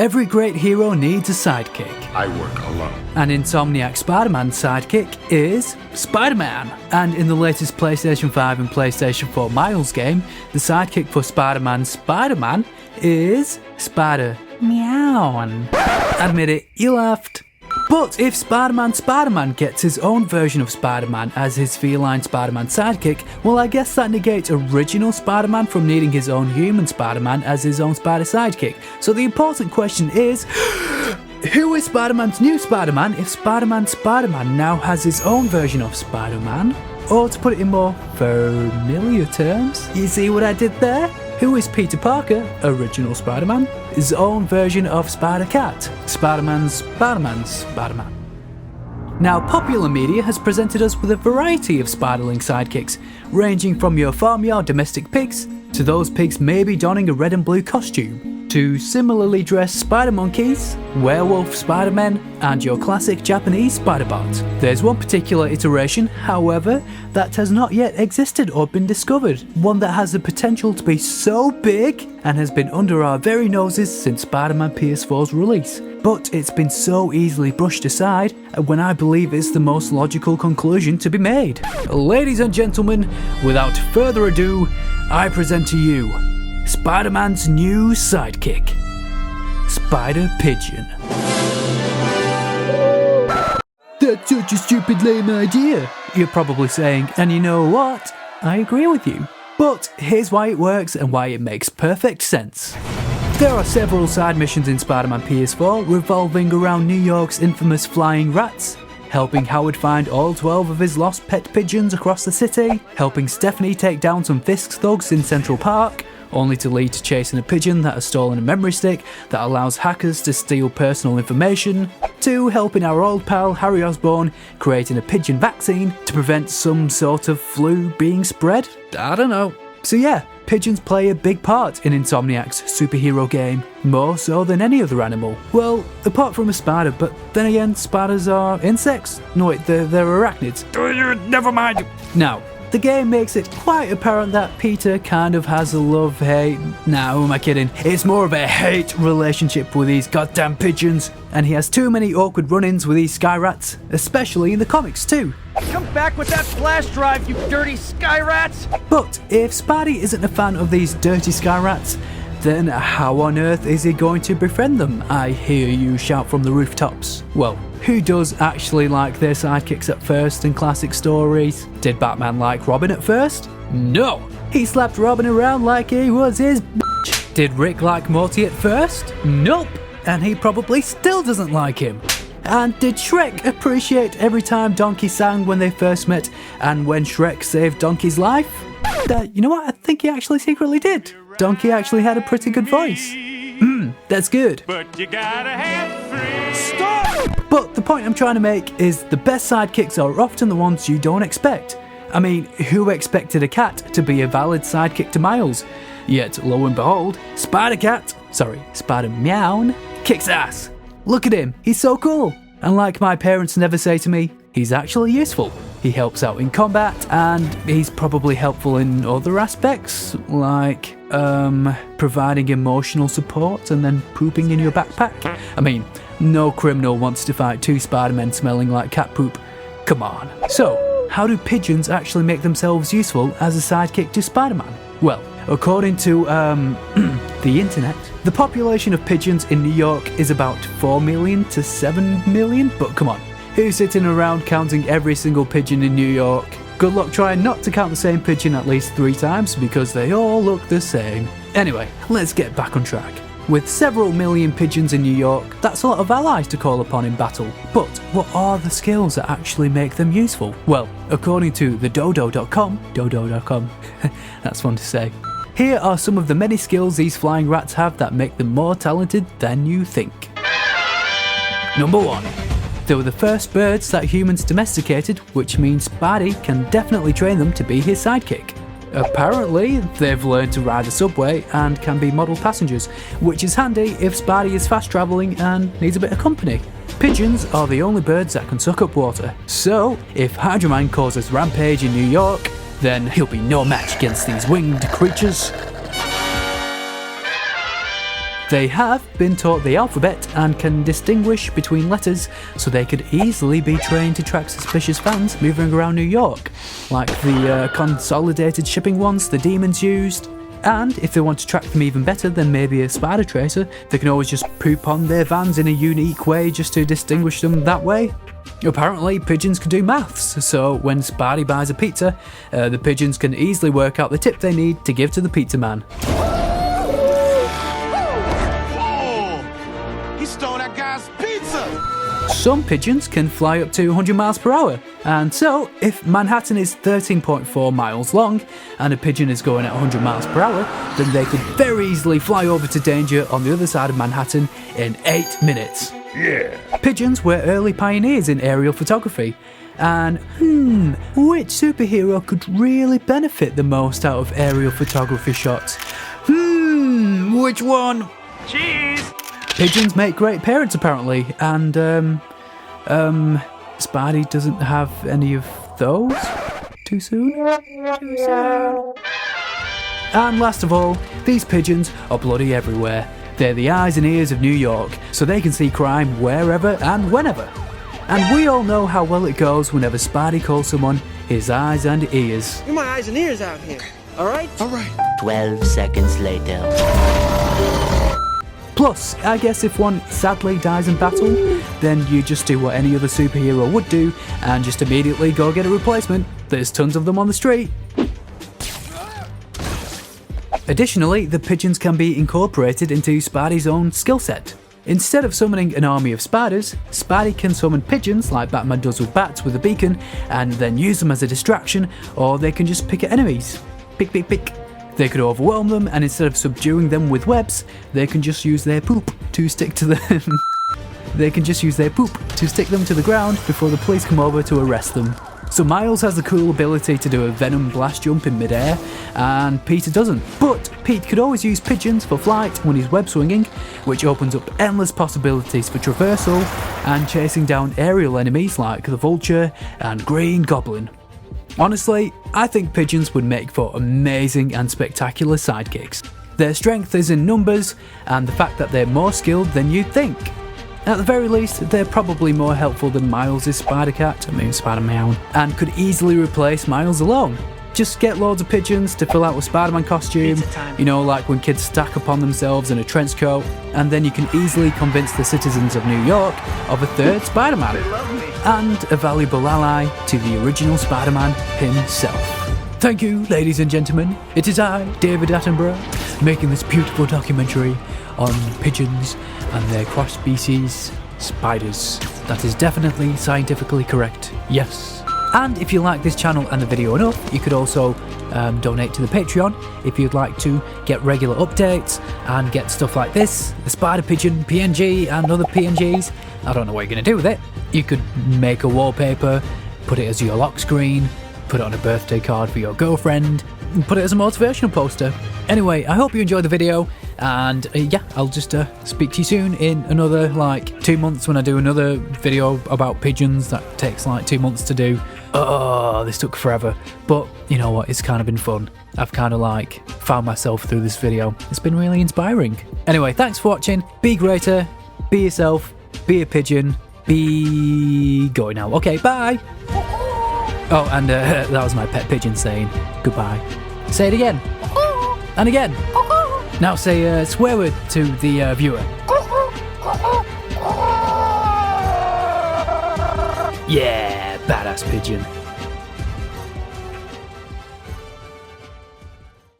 Every great hero needs a sidekick. I work alone. And Insomniac Spider-Man's sidekick is Spider-Man. And in the latest PlayStation 5 and PlayStation 4 Miles game, the sidekick for Spider-Man is Spider-Meow. Admit it, you laughed. But if Spider-Man gets his own version of Spider-Man as his feline Spider-Man sidekick, well, I guess that negates original Spider-Man from needing his own human Spider-Man as his own Spider sidekick. So the important question is, who is Spider-Man's new Spider-Man if Spider-Man now has his own version of Spider-Man? Or to put it in more familiar terms, you see what I did there? Who is Peter Parker, original Spider-Man, his own version of Spider-Cat, Spider-Man's Spider-Man. Now, popular media has presented us with a variety of Spiderling sidekicks, ranging from your farmyard domestic pigs, to those pigs maybe donning a red and blue costume, to similarly dressed spider monkeys, werewolf Spider-Men, and your classic Japanese Spider-Bot. There's one particular iteration, however, that has not yet existed or been discovered, one that has the potential to be so big and has been under our very noses since Spider-Man PS4's release. But it's been so easily brushed aside when I believe it's the most logical conclusion to be made. Ladies and gentlemen, without further ado, I present to you Spider-Man's new sidekick, Spider-Pigeon. That's such a stupid lame idea, you're probably saying, and you know what? I agree with you. But here's why it works and why it makes perfect sense. There are several side missions in Spider-Man PS4 revolving around New York's infamous flying rats, helping Howard find all 12 of his lost pet pigeons across the city, helping Stephanie take down some Fisk's thugs in Central Park, only to lead to chasing a pigeon that has stolen a memory stick that allows hackers to steal personal information, to helping our old pal Harry Osborn creating a pigeon vaccine to prevent some sort of flu being spread? I don't know. So yeah, pigeons play a big part in Insomniac's superhero game, more so than any other animal. Well, apart from a spider, but then again, spiders are insects. No wait, they're arachnids. Never mind. Now, the game makes it quite apparent that Peter kind of has a love-hate, nah, who am I kidding? It's more of a hate relationship with these goddamn pigeons, and he has too many awkward run-ins with these sky rats, especially in the comics too. Come back with that flash drive, you dirty sky rats! But if Spidey isn't a fan of these dirty sky rats, then how on earth is he going to befriend them? I hear you shout from the rooftops. Well, who does actually like their sidekicks at first in classic stories? Did Batman like Robin at first? No! He slapped Robin around like he was his bitch. Did Rick like Morty at first? Nope! And he probably still doesn't like him. And did Shrek appreciate every time Donkey sang when they first met and when Shrek saved Donkey's life? You know what? I think he actually secretly did. Donkey actually had a pretty good voice. That's good. But you gotta have three. Stop! But the point I'm trying to make is the best sidekicks are often the ones you don't expect. I mean, who expected a cat to be a valid sidekick to Miles? Yet, lo and behold, Spider-Meow kicks ass. Look at him, he's so cool. And like my parents never say to me, he's actually useful. He helps out in combat, and he's probably helpful in other aspects, like, providing emotional support and then pooping in your backpack. I mean, no criminal wants to fight two Spider-Men smelling like cat poop. Come on. So, how do pigeons actually make themselves useful as a sidekick to Spider-Man? Well, according to, the internet, the population of pigeons in New York is about 4 million to 7 million, but come on. Who's sitting around counting every single pigeon in New York? Good luck trying not to count the same pigeon at least 3 times because they all look the same. Anyway, let's get back on track. With several million pigeons in New York, that's a lot of allies to call upon in battle. But what are the skills that actually make them useful? Well, according to the dodo.com, that's fun to say. Here are some of the many skills these flying rats have that make them more talented than you think. Number 1. They were the first birds that humans domesticated, which means Spidey can definitely train them to be his sidekick. Apparently, they've learned to ride a subway and can be model passengers, which is handy if Spidey is fast travelling and needs a bit of company. Pigeons are the only birds that can suck up water, so if Hydro Man causes rampage in New York, then he'll be no match against these winged creatures. They have been taught the alphabet and can distinguish between letters, so they could easily be trained to track suspicious vans moving around New York, like the consolidated shipping ones the demons used. And if they want to track them even better than maybe a spider tracer, they can always just poop on their vans in a unique way just to distinguish them that way. Apparently, pigeons can do maths, so when Spidey buys a pizza, the pigeons can easily work out the tip they need to give to the pizza man. He stole that guy's pizza! Some pigeons can fly up to 100 miles per hour, and so if Manhattan is 13.4 miles long and a pigeon is going at 100 miles per hour, then they could very easily fly over to danger on the other side of Manhattan in 8 minutes. Yeah. Pigeons were early pioneers in aerial photography, and which superhero could really benefit the most out of aerial photography shots? Which one? Cheese! Pigeons make great parents apparently, and Spidey doesn't have any of those? Too soon? Too soon. And last of all, these pigeons are bloody everywhere. They're the eyes and ears of New York, so they can see crime wherever and whenever. And we all know how well it goes whenever Spidey calls someone his eyes and ears. You're my eyes and ears out here, alright? Alright. 12 seconds later. Plus, I guess if one sadly dies in battle, then you just do what any other superhero would do and just immediately go get a replacement. There's tons of them on the street. Additionally, the pigeons can be incorporated into Spidey's own skill set. Instead of summoning an army of spiders, Spidey can summon pigeons like Batman does with bats with a beacon and then use them as a distraction, or they can just pick at enemies. Pick, pick, pick. They could overwhelm them, and instead of subduing them with webs, they can just use their poop to stick to them. They can just use their poop to stick them to the ground before the police come over to arrest them. So Miles has the cool ability to do a venom blast jump in midair, and Peter doesn't. But Pete could always use pigeons for flight when he's web swinging, which opens up endless possibilities for traversal and chasing down aerial enemies like the Vulture and Green Goblin. Honestly, I think pigeons would make for amazing and spectacular sidekicks. Their strength is in numbers, and the fact that they're more skilled than you'd think. At the very least, they're probably more helpful than Miles' Spider-Man, and could easily replace Miles alone. Just get loads of pigeons to fill out a Spider-Man costume, you know, like when kids stack upon themselves in a trench coat, and then you can easily convince the citizens of New York of a third Spider-Man, and a valuable ally to the original Spider-Man himself. Thank you, ladies and gentlemen. It is I, David Attenborough, making this beautiful documentary on pigeons and their cross-species spiders. That is definitely scientifically correct, yes. And if you like this channel and the video enough, you could also donate to the Patreon if you'd like to get regular updates and get stuff like this, the spider pigeon PNG and other PNGs. I don't know what you're going to do with it. You could make a wallpaper, put it as your lock screen, put it on a birthday card for your girlfriend, and put it as a motivational poster. Anyway, I hope you enjoyed the video, and yeah, I'll just speak to you soon in another 2 months when I do another video about pigeons that takes 2 months to do. Oh, this took forever, but you know what, it's kind of been fun. I've kind of found myself through this video. It's been really inspiring. Anyway, thanks for watching. Be greater, be yourself, be a pigeon, be going now. Okay, bye. Oh, and that was my pet pigeon saying goodbye. Say it again. And again. Now say a swear word to the viewer. Yeah, badass pigeon.